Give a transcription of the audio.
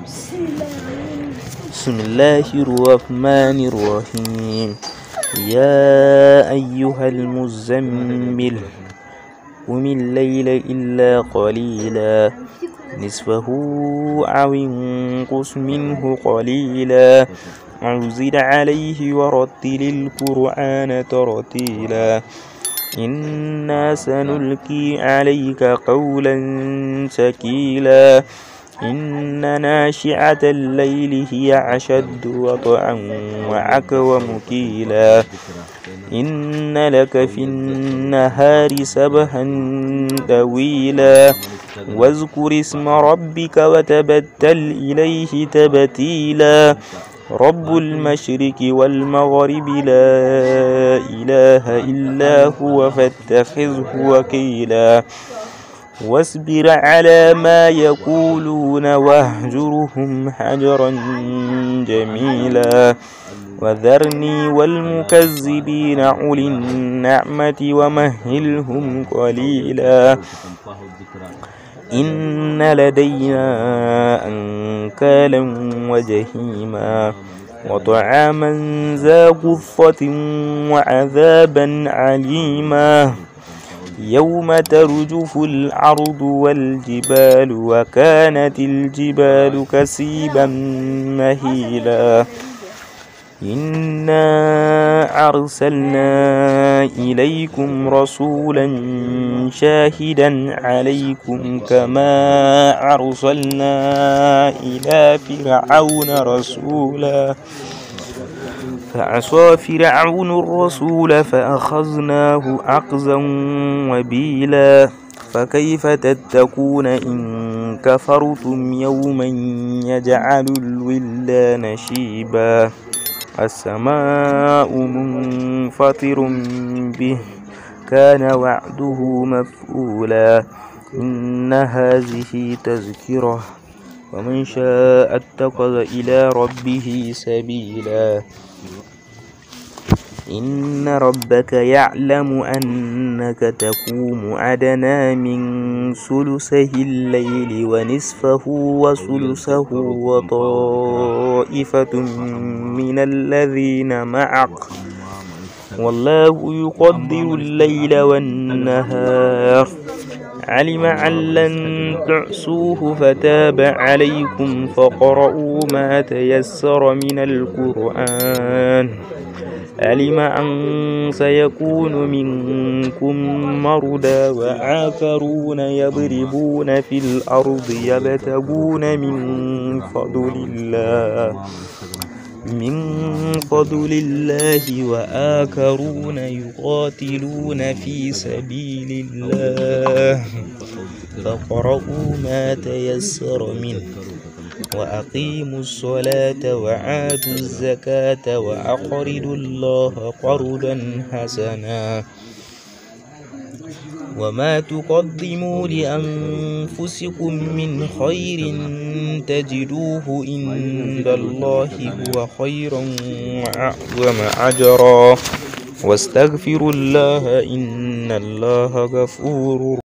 بسم الله الرحمن الرحيم. يا أيها المزمل قم الليل إلا قليلا نصفه أو انقص منه قليلا أو زد عليه ورتل القرآن ترتيلا إنا سنلقي عليك قولا ثقيلا إن ناشئة الليل هي أشد وطئا وأقوم قيلا إن لك في النهار سبحا طويلا واذكر اسم ربك وتبتل إليه تبتيلا رب المشرق والمغرب لا إله إلا هو فاتخذه وكيلا واصبر على ما يقولون واهجرهم هجرا جميلا وذرني والمكذبين أولي النعمة ومهلهم قليلا إن لدينا أنكالا وجحيما وطعاما ذا غصة وعذابا عليما يوم ترجف الأرض والجبال وكانت الجبال كثيبا مهيلا إنا أرسلنا إليكم رسولا شاهدا عليكم كما أرسلنا إلى فرعون رسولا فعصى فرعون الرسول فأخذناه أخذا وبيلا فكيف تتقون إن كفرتم يوما يجعل الولدان شيبا السماء منفطر به كان وعده مفعولا إن هذه تذكرة ومن شاء اتخذ إلى ربه سبيلا إن ربك يعلم أنك تقوم أدنى من ثلثي الليل ونصفه وثلثه وطائفة من الذين معك والله يقدر الليل والنهار علم أن لن تعصوه فتاب عليكم فاقرؤوا ما تيسر من القرآن علم أن سيكون منكم مرضى وآخرون يضربون في الأرض يبتغون من فضل الله وآخرون يقاتلون في سبيل الله فاقرؤوا ما تيسر منه وأقيموا الصلاة وآتوا الزكاة وأقرضوا الله قرضا حسنا وما تقدموا لأنفسكم من خير تجدوه عند الله هو خيرا وأعظم أجرا واستغفروا الله إن الله غفور